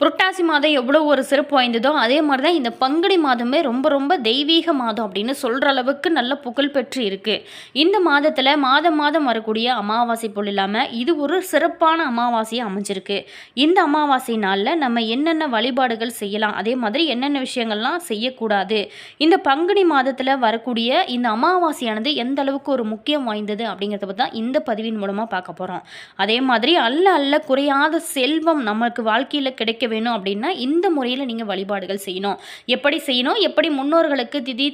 புரட்டாசி மாதம் எவ்வளோ ஒரு சிறப்பு வாய்ந்ததோ அதே மாதிரி தான் இந்த பங்குனி மாதமே ரொம்ப ரொம்ப தெய்வீக மாதம் அப்படின்னு சொல்கிற அளவுக்கு நல்ல புகழ் பெற்று இருக்குது. இந்த மாதத்தில் மாதம் மாதம் வரக்கூடிய அமாவாசை போல் இல்லாமல் இது ஒரு சிறப்பான அமாவாசையாக அமைஞ்சிருக்கு. இந்த அமாவாசை நாளில் நம்ம என்னென்ன வழிபாடுகள் செய்யலாம், அதே மாதிரி என்னென்ன விஷயங்கள்லாம் செய்யக்கூடாது, இந்த பங்குனி மாதத்தில் வரக்கூடிய இந்த அமாவாசையானது எந்த அளவுக்கு ஒரு முக்கியம் வாய்ந்தது அப்படிங்கிறத பற்றி தான் இந்த பதிவின் மூலமாக பார்க்க போகிறோம். அதே மாதிரி அல்ல அல்ல குறையாத செல்வம் நமக்கு வாழ்க்கையில் கிடைக்க வேணும் அப்படின்னா இந்த முறையில் நீங்கள் வழிபாடுகள் செய்யணும். எப்படி செய்யணும், எப்படி முன்னோர்களுக்கு திதி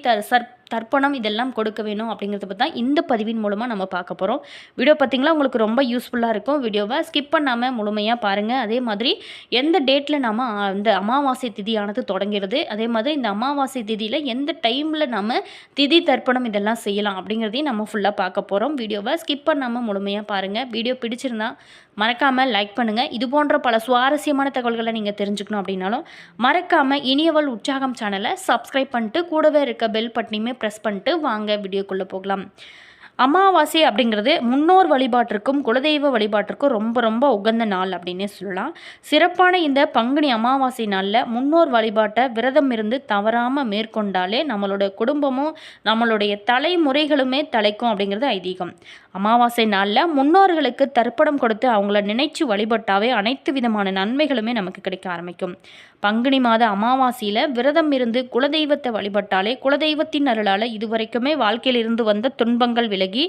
தர்ப்பணம் இதெல்லாம் கொடுக்க வேணும் அப்படிங்கிறத பற்றி தான் இந்த பதிவின் மூலமாக நம்ம பார்க்க போகிறோம். வீடியோ பார்த்திங்களா உங்களுக்கு ரொம்ப யூஸ்ஃபுல்லாக இருக்கும். வீடியோவை ஸ்கிப் பண்ணாமல் முழுமையாக பாருங்கள். அதே மாதிரி எந்த டேட்டில் நம்ம இந்த அமாவாசை திதியானது தொடங்கிறது, அதே மாதிரி இந்த அமாவாசை திதியில் எந்த டைமில் நம்ம திதி தர்ப்பணம் இதெல்லாம் செய்யலாம் அப்படிங்கிறதையும் நம்ம ஃபுல்லாக பார்க்க போகிறோம். வீடியோவை ஸ்கிப் பண்ணாமல் முழுமையாக பாருங்கள். வீடியோ பிடிச்சிருந்தா மறக்காமல் லைக் பண்ணுங்கள். இது போன்ற பல சுவாரஸ்யமான தகவல்களை நீங்கள் தெரிஞ்சுக்கணும் அப்படின்னாலும் மறக்காமல் இனியவள் உற்சாகம் சேனலை சப்ஸ்கிரைப் பண்ணிட்டு கூடவே இருக்க பெல் பட்டனையுமே ப்ரெஸ் பண்ணிட்டு வாங்க வீடியோக்குள்ளே போகலாம். அமாவாசை அப்படிங்கிறது முன்னோர் வழிபாட்டிற்கும் குலதெய்வ வழிபாட்டிற்கும் ரொம்ப ரொம்ப உகந்த நாள் அப்படின்னே சொல்லலாம். சிறப்பான இந்த பங்குனி அமாவாசை நாளில் முன்னோர் வழிபாட்டை விரதம் இருந்து தவறாமல் மேற்கொண்டாலே நம்மளோட குடும்பமும் நம்மளுடைய தலைமுறைகளுமே தலைக்கும் அப்படிங்கிறது ஐதீகம். அமாவாசை நாளில் முன்னோர்களுக்கு தர்ப்பணம் கொடுத்து அவங்கள நினைச்சு வழிபட்டாவே அனைத்து விதமான நன்மைகளுமே நமக்கு கிடைக்க ஆரம்பிக்கும். பங்குனி மாத அமாவாசையில் விரதம் இருந்து குலதெய்வத்தை வழிபட்டாலே குலதெய்வத்தின் அருளால் இதுவரைக்குமே வாழ்க்கையில் இருந்து வந்த துன்பங்கள் விலகி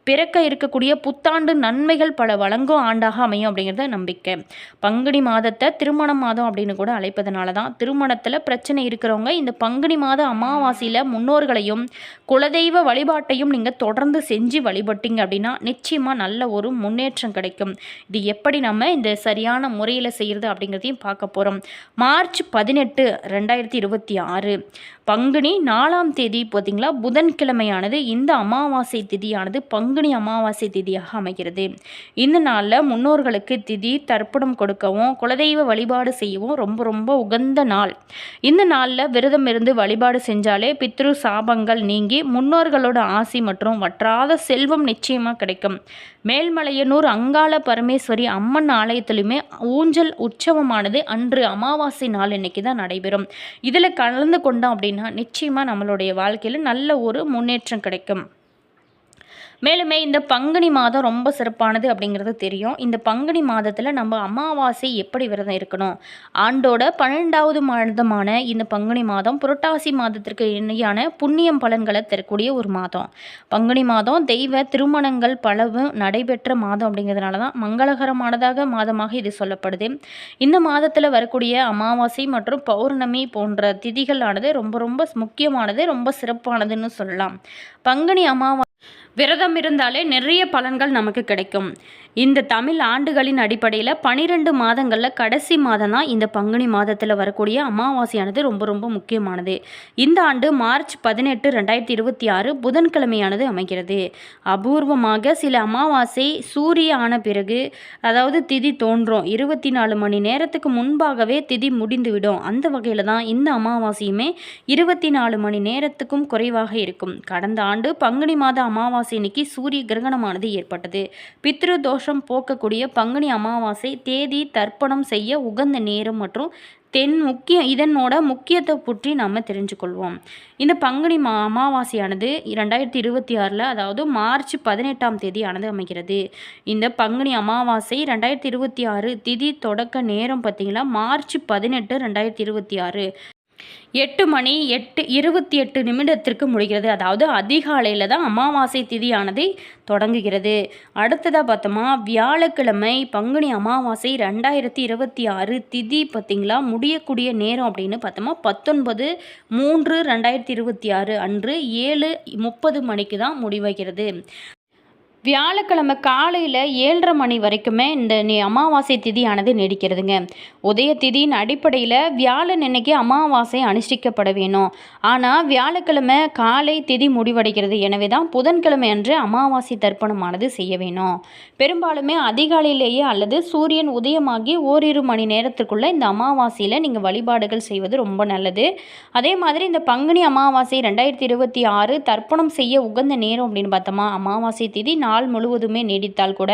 பிறக்க இருக்கக்கூடிய புத்தாண்டு நன்மைகள் பல வழங்கும் ஆண்டாக அமையும் அப்படிங்கிறத நம்பிக்கை. பங்குனி மாதத்தை திருமண மாதம் அப்படின்னு கூட அழைப்பதனால தான் திருமணத்தில் பிரச்சனை இருக்கிறவங்க இந்த பங்குனி மாத அமாவாசையில் முன்னோர்களையும் குலதெய்வ வழிபாட்டையும் நீங்கள் தொடர்ந்து செஞ்சு வழிபட்டீங்க அப்படின்னா நிச்சயமாக நல்ல ஒரு முன்னேற்றம் கிடைக்கும். இது எப்படி நம்ம இந்த சரியான முறையில் செய்கிறது அப்படிங்கிறதையும் பார்க்க போகிறோம். மார்ச் 18, 2026 பங்குனி 4ஆம் தேதி பார்த்திங்களா புதன்கிழமையானது இந்த அமாவாசை திதியானது பங்குனி அமாவாசை திதியாக அமைகிறது. இந்த நாளில் முன்னோர்களுக்கு திதி தர்ப்பணம் கொடுக்கவும் குலதெய்வ வழிபாடு செய்யவும் ரொம்ப ரொம்ப உகந்த நாள். இந்த நாளில் விரதம் இருந்து வழிபாடு செஞ்சாலே பித்ரு சாபங்கள் நீங்கி முன்னோர்களோட ஆசி மற்றும் வற்றாத செல்வம் நிச்சயமாக கிடைக்கும். மேல்மலையனூர் அங்காள பரமேஸ்வரி அம்மன் ஆலயத்திலுமே ஊஞ்சல் உற்சவமானது அன்று அமாவாசை நாள் இன்னைக்கு தான் நடைபெறும். இதில் கலந்து கொண்டோம் அப்படின்னா நிச்சயமாக நம்மளுடைய வாழ்க்கையில் நல்ல ஒரு முன்னேற்றம் கிடைக்கும். மேலுமே இந்த பங்குனி மாதம் ரொம்ப சிறப்பானது அப்படிங்கிறது தெரியும். இந்த பங்குனி மாதத்தில் நம்ம அமாவாசை எப்படி விரதம் இருக்கணும், ஆண்டோட 12வது மாதமான இந்த பங்குனி மாதம் புரட்டாசி மாதத்திற்கு இணையான புண்ணியம் பலன்களை தரக்கூடிய ஒரு மாதம். பங்குனி மாதம் தெய்வ திருமணங்கள் பலவும் நடைபெற்ற மாதம் அப்படிங்கிறதுனால தான் மங்களகரமானதாக மாதமாக இது சொல்லப்படுது. இந்த மாதத்தில் வரக்கூடிய அமாவாசை மற்றும் பௌர்ணமி போன்ற திதிகளானது ரொம்ப ரொம்ப முக்கியமானது, ரொம்ப சிறப்பானதுன்னு சொல்லலாம். பங்குனி அமாவாசை விரதம் இருந்தாலே நிறைய பலன்கள் நமக்கு கிடைக்கும். இந்த தமிழ் ஆண்டுகளின் அடிப்படையில் 12 மாதங்களில் கடைசி மாதம் தான் இந்த பங்குனி மாதத்தில் வரக்கூடிய அமாவாசையானது ரொம்ப ரொம்ப முக்கியமானது. இந்த ஆண்டு மார்ச் 18, 2026 புதன்கிழமையானது அமைகிறது. அபூர்வமாக சில அமாவாசை சூரிய ஆன பிறகு, அதாவது திதி தோன்றும் 24 மணி நேரத்துக்கு முன்பாகவே திதி முடிந்துவிடும். அந்த வகையில் தான் இந்த அமாவாசையுமே 24 மணி நேரத்துக்கும் குறைவாக இருக்கும். கடந்த ஆண்டு பங்குனி மாத அமாவாசை இன்னைக்கு சூரிய கிரகணமானது ஏற்பட்டது. பித்ரு தோஷம் போக்கக்கூடிய பங்குனி அமாவாசை தேதி தர்ப்பணம் செய்ய உகந்த நேரம் மற்றும் இதனோட முக்கியத்தை பற்றி நாம் தெரிஞ்சுக்கொள்வோம். இந்த பங்குனி அமாவாசையானது 2026 அதாவது மார்ச் 18ஆம் தேதி ஆனது அமைகிறது. இந்த பங்குனி அமாவாசை 2026 திதி தொடக்க நேரம் பார்த்திங்கன்னா மார்ச் 18, 2026 8 மணி 28 முடிகிறது. அதாவது அதிகாலையில் தான் அமாவாசை திதியானது தொடங்குகிறது. அடுத்ததாக பார்த்தோமா வியாழக்கிழமை பங்குனி அமாவாசை 2026 திதி பார்த்திங்களா முடியக்கூடிய நேரம் அப்படின்னு பார்த்தோமா 19/3/2026 அன்று 7:30 மணிக்கு தான் முடிவகிறது. வியாழக்கிழமை காலையில் 7:30 மணி வரைக்குமே இந்த அமாவாசை திதியானது நீடிக்கிறதுங்க. உதய திதியின் அடிப்படையில் வியாழன் அன்னைக்கு அமாவாசை அனுஷ்டிக்கப்பட வேணும். ஆனால் வியாழக்கிழமை காலை திதி முடிவடைகிறது. எனவே தான் புதன்கிழமை அன்று அமாவாசை தர்ப்பணமானது செய்ய வேணும். பெரும்பாலுமே அதிகாலையிலேயே அல்லது சூரியன் உதயமாகி ஓரிரு மணி நேரத்துக்குள்ளே இந்த அமாவாசையில் நீங்கள் வழிபாடுகள் செய்வது ரொம்ப நல்லது. அதே மாதிரி இந்த பங்குனி அமாவாசை 2026 தர்ப்பணம் செய்ய உகந்த நேரம் அப்படின்னு பார்த்தோமா அமாவாசை திதி 4 நாள் முழுவதுமே நீடித்தால் கூட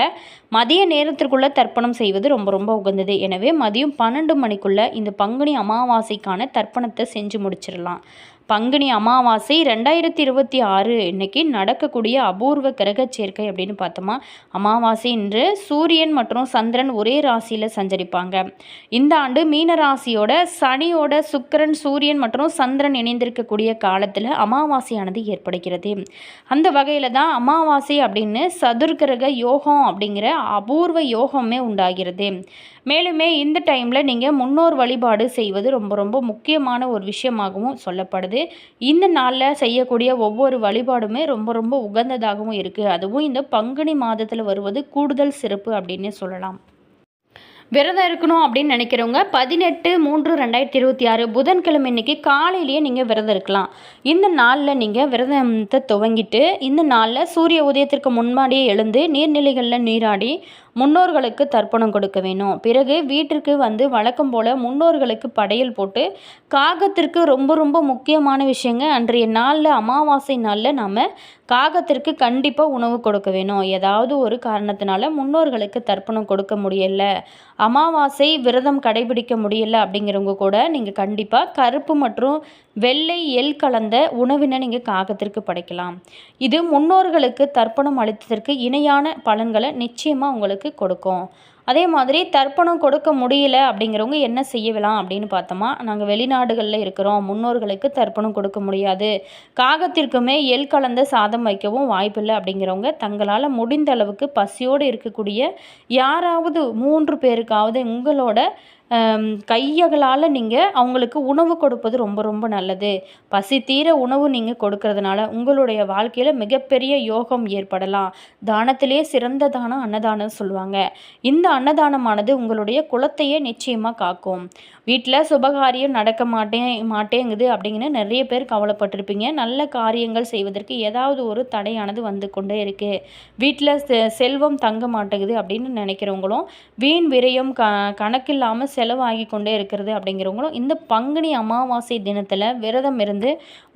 மதிய நேரத்திற்குள்ளே தர்ப்பணம் செய்வது ரொம்ப ரொம்ப உகந்தது. எனவே மதியம் 12 மணிக்குள்ளே இந்த பங்குனி அமாவாசைக்கான தர்ப்பணத்தை செஞ்சு முடிச்சிடலாம். பங்குனி அமாவாசை 2026 இன்னைக்கு நடக்கக்கூடிய அபூர்வ கிரக சேர்க்கை அப்படின்னு பார்த்தோமா, அமாவாசை இன்று சூரியன் மற்றும் சந்திரன் ஒரே ராசியில் சஞ்சரிப்பாங்க. இந்த ஆண்டு மீன ராசியோட சனியோட சுக்கிரன் சூரியன் மற்றும் சந்திரன் இணைந்திருக்கக்கூடிய காலத்தில் அமாவாசையானது ஏற்படுகிறது. அந்த வகையில் தான் அமாவாசை அப்படின்னு சதுர்கிரக யோகம் அப்படிங்கிற அபூர்வ யோகமே உண்டாகிறது. மேலுமே இந்த டைமில் நீங்கள் முன்னோர் வழிபாடு செய்வது ரொம்ப ரொம்ப முக்கியமான ஒரு விஷயமாகவும் சொல்லப்படுது. இந்த நாளில் செய்யக்கூடிய ஒவ்வொரு வழிபாடுமே ரொம்ப ரொம்ப உகந்ததாகவும் இருக்குது. அதுவும் இந்த பங்குனி மாதத்தில் வருவது கூடுதல் சிறப்பு அப்படின்னு சொல்லலாம். விரதம் இருக்கணும் அப்படின்னு நினைக்கிறவங்க 18/3/2026 புதன்கிழமை இன்னைக்கு காலையிலேயே நீங்கள் விரதம் இருக்கலாம். இந்த நாளில் நீங்கள் விரதத்தை துவங்கிட்டு இந்த நாளில் சூரிய உதயத்திற்கு முன்னாடியே எழுந்து நீர்நிலைகளில் நீராடி முன்னோர்களுக்கு தர்ப்பணம் கொடுக்க வேணும். பிறகு வீட்டிற்கு வந்து வழக்கம் போல் முன்னோர்களுக்கு படையல் போட்டு காகத்திற்கு ரொம்ப ரொம்ப முக்கியமான விஷயங்க, அன்றைய நாளில் அமாவாசை நாளில் நாம் காகத்திற்கு கண்டிப்பாக உணவு கொடுக்க வேணும். ஏதாவது ஒரு காரணத்தினால முன்னோர்களுக்கு தர்ப்பணம் கொடுக்க முடியலை, அமாவாசை விரதம் கடைபிடிக்க முடியலை அப்படிங்கிறவங்க கூட நீங்கள் கண்டிப்பாக கருப்பு மற்றும் வெள்ளை எள் கலந்த உணவினை நீங்கள் காகத்திற்கு படைக்கலாம். இது முன்னோர்களுக்கு தர்ப்பணம் அளித்ததற்கு இணையான பலன்களை நிச்சயமாக உங்களுக்கு கொடுக்கும். அதே மாதிரி தர்ப்பணம் கொடுக்க முடியல அப்படிங்கிறவங்க என்ன செய்யலாம் அப்படின்னு பார்த்தோமா, நாங்கள் வெளிநாடுகளில் இருக்கிறோம், முன்னோர்களுக்கு தர்ப்பணம் கொடுக்க முடியாது, காகத்திற்குமே எள் கலந்த சாதம் வைக்கவும் வாய்ப்பில்லை அப்படிங்கிறவங்க தங்களால் முடிந்த அளவுக்கு பசியோடு இருக்கக்கூடிய யாராவது 3 பேருக்காவது உங்களோட கையகலால் நீங்கள் அவங்களுக்கு உணவு கொடுப்பது ரொம்ப ரொம்ப நல்லது. பசி தீர உணவு நீங்கள் கொடுக்கறதுனால உங்களுடைய வாழ்க்கையில் மிகப்பெரிய யோகம் ஏற்படலாம். தானத்திலே சிறந்த தானம் அன்னதானம் சொல்லுவாங்க. இந்த அன்னதானமானது உங்களுடைய குலத்தையே நிச்சயமாக காக்கும். வீட்டில் சுபகாரியம் நடக்க மாட்டேங்குது அப்படிங்கிற நிறைய பேர் கவலைப்பட்டிருப்பீங்க. நல்ல காரியங்கள் செய்வதற்கு ஏதாவது ஒரு தடையானது வந்து கொண்டே இருக்குது, வீட்டில் செல்வம் தங்க மாட்டேங்குது அப்படின்னு நினைக்கிறவங்களும், வீண் விரயம் கணக்கில்லாமல் செலவாகி கொண்டே இருக்கிறது அப்படிங்கிறவங்களும் இந்த பங்குனி அமாவாசை தினத்தில் விரதம் இருந்து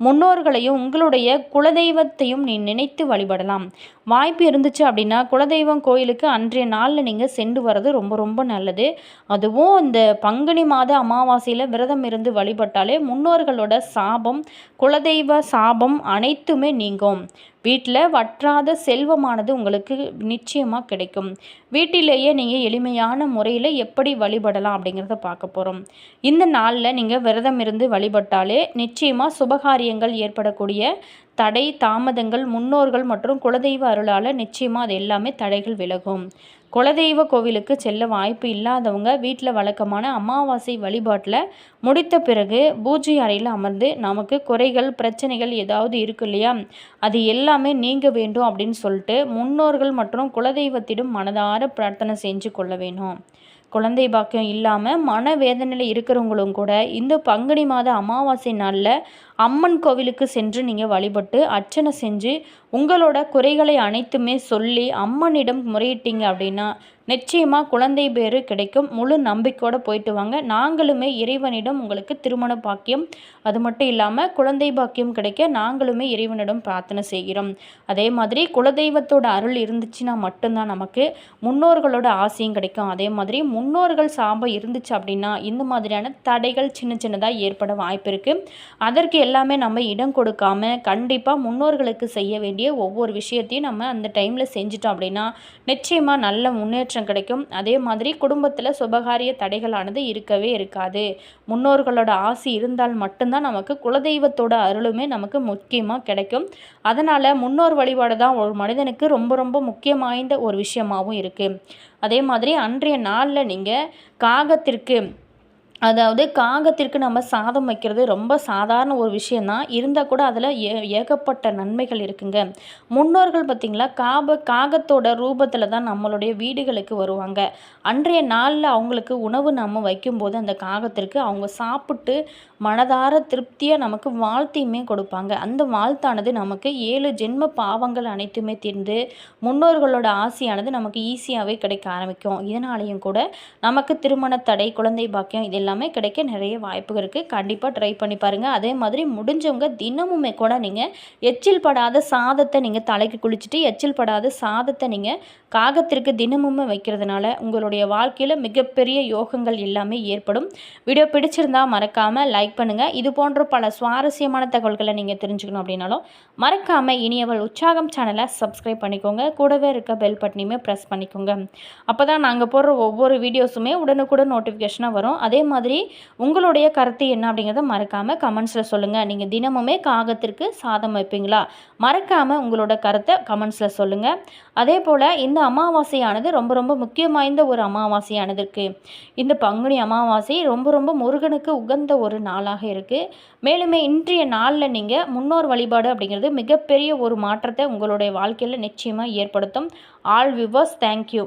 முன்னோர்களையும் உங்களுடைய குலதெய்வத்தையும் நினைத்து வழிபடலாம். வாய்ப்பு இருந்துச்சு அப்படின்னா குலதெய்வம் கோயிலுக்கு அன்றைய நாளில் நீங்கள் சென்று வர்றது ரொம்ப ரொம்ப நல்லது. அதுவும் இந்த பங்குனி மாத அமாவாசையில் விரதம் இருந்து வழிபட்டாலே முன்னோர்களோட சாபம், குலதெய்வ சாபம் அனைத்துமே நீங்கும். வீட்டில் வற்றாத செல்வமானது உங்களுக்கு நிச்சயமாக கிடைக்கும். வீட்டிலேயே நீங்கள் எளிமையான முறையில் எப்படி வழிபடலாம் அப்படிங்கிறத பார்க்க போகிறோம். இந்த நாளில் நீங்கள் விரதம் இருந்து வழிபட்டாலே நிச்சயமாக சுபகாரியங்கள் ஏற்படக்கூடிய தடை தாமதங்கள் முன்னோர்கள் மற்றும் குலதெய்வ அருளால் நிச்சயமாக அது எல்லாமே தடைகள் விலகும். குலதெய்வ கோவிலுக்கு செல்ல வாய்ப்பு இல்லாதவங்க வீட்டில் வழக்கமான அமாவாசை வழிபாட்டில் முடித்த பிறகு பூஜை அறையில் அமர்ந்து நமக்கு குறைகள் பிரச்சனைகள் ஏதாவது இருக்கு இல்லையா, அது எல்லாமே நீங்க வேண்டும் அப்படின்னு சொல்லிட்டு முன்னோர்கள் மற்றும் குலதெய்வத்திடம் மனதார பிரார்த்தனை செஞ்சு கொள்ள வேணும். குழந்தை பாக்கியம் இல்லாமல் மனவேதனையில் இருக்கிறவங்களும் கூட இந்த பங்குனி மாத அமாவாசை நாளில் அம்மன் கோவிலுக்கு சென்று நீங்கள் வழிபட்டு அர்ச்சனை செஞ்சு உங்களோட குறைகளை அனைத்துமே சொல்லி அம்மனிடம் முறையிட்டீங்க அப்படின்னா நிச்சயமாக குழந்தை பேரு கிடைக்கும். முழு நம்பிக்கையோடு போயிட்டு வாங்க. நாங்களுமே இறைவனிடம் உங்களுக்கு திருமண பாக்கியம், அது மட்டும் இல்லாமல் குழந்தை பாக்கியம் கிடைக்க நாங்களுமே இறைவனிடம் பிரார்த்தனை செய்கிறோம். அதே மாதிரி குலதெய்வத்தோட அருள் இருந்துச்சுன்னா மட்டும்தான் நமக்கு முன்னோர்களோட ஆசையும் கிடைக்கும். அதே மாதிரி முன்னோர்கள் சாபம் இருந்துச்சு அப்படின்னா இந்த மாதிரியான தடைகள் சின்ன சின்னதாக ஏற்பட வாய்ப்பு இருக்குது. அதற்கு எல்லாமே நம்ம இடம் கொடுக்காம கண்டிப்பாக முன்னோர்களுக்கு செய்ய வேண்டிய ஒவ்வொரு விஷயத்தையும் நம்ம அந்த டைமில் செஞ்சிட்டோம் அப்படின்னா நிச்சயமாக நல்ல முன்னேற்றம் கிடைக்கும். அதே மாதிரி குடும்பத்தில் சுபகாரிய தடைகளானது இருக்கவே இருக்காது. முன்னோர்களோட ஆசி இருந்தால் மட்டும்தான் நமக்கு குலதெய்வத்தோட அருளுமே நமக்கு முக்கியமாக கிடைக்கும். அதனால் முன்னோர் வழிபாடு தான் ஒரு மனிதனுக்கு ரொம்ப ரொம்ப முக்கியம் வாய்ந்த ஒரு விஷயமாகவும் இருக்குது. அதே மாதிரி அன்றைய நாளில் நீங்கள் காகத்திற்கு நம்ம சாதம் வைக்கிறது ரொம்ப சாதாரண ஒரு விஷயந்தான். இருந்தால் கூட அதில் ஏகப்பட்ட நன்மைகள் இருக்குங்க. முன்னோர்கள் பார்த்திங்களா காகத்தோட ரூபத்தில் தான் நம்மளுடைய வீடுகளுக்கு வருவாங்க. அன்றைய நாளில் அவங்களுக்கு உணவு நம்ம வைக்கும்போது அந்த காகத்திற்கு அவங்க சாப்பிட்டு மனதார திருப்தியாக நமக்கு வாழ்த்தையுமே கொடுப்பாங்க. அந்த வாழ்த்தானது நமக்கு 7 ஜென்ம பாவங்கள் அனைத்துமே தீர்ந்து முன்னோர்களோட ஆசையானது நமக்கு ஈஸியாகவே கிடைக்க ஆரம்பிக்கும். இதனாலேயும் கூட நமக்கு திருமண தடை, குழந்தை பாக்கியம் இதெல்லாம் எல்லாமே கிடைக்க நிறைய வாய்ப்புகள் இருக்குது. கண்டிப்பாக ட்ரை பண்ணி பாருங்கள். அதே மாதிரி முடிஞ்சவங்க தினமுமே கூட நீங்கள் எச்சில் படாத சாதத்தை நீங்கள் தலைக்கு குளிச்சுட்டு எச்சில் படாத சாதத்தை நீங்கள் காகத்திற்கு தினமுமே வைக்கிறதுனால உங்களுடைய வாழ்க்கையில் மிகப்பெரிய யோகங்கள் எல்லாமே ஏற்படும். வீடியோ பிடிச்சிருந்தா மறக்காமல் லைக் பண்ணுங்கள். இது போன்ற பல சுவாரஸ்யமான தகவல்களை நீங்கள் தெரிஞ்சுக்கணும் அப்படின்னாலும் மறக்காமல் இனியவள் உற்சாகம் சேனலை சப்ஸ்கிரைப் பண்ணிக்கோங்க. கூடவே இருக்க பெல் பட்டனையுமே ப்ரெஸ் பண்ணிக்கோங்க. அப்போ தான் நாங்கள் போடுற ஒவ்வொரு வீடியோஸுமே உடனுக்குடன் நோட்டிஃபிகேஷனாக வரும். அதே மாதிரி உங்களுடைய கருத்து என்ன அப்படிங்கிறத மறக்காமல் கமெண்ட்ஸில் சொல்லுங்கள். நீங்கள் தினமுமே காகத்திற்கு சாதம் வைப்பீங்களா? மறக்காமல் உங்களோட கருத்தை கமெண்ட்ஸில் சொல்லுங்கள். அதே போல் இந்த அமாவாசையானது ரொம்ப ரொம்ப முக்கியம் வாய்ந்த ஒரு அமாவாசையானது இருக்குது. இந்த பங்குனி அமாவாசை ரொம்ப ரொம்ப முருகனுக்கு உகந்த ஒரு நாளாக இருக்குது. மேலுமே இன்றைய நாளில் நீங்கள் முன்னோர் வழிபாடு அப்படிங்கிறது மிகப்பெரிய ஒரு மாற்றத்தை உங்களுடைய வாழ்க்கையில் நிச்சயமாக ஏற்படுத்தும். All viewers, thank you.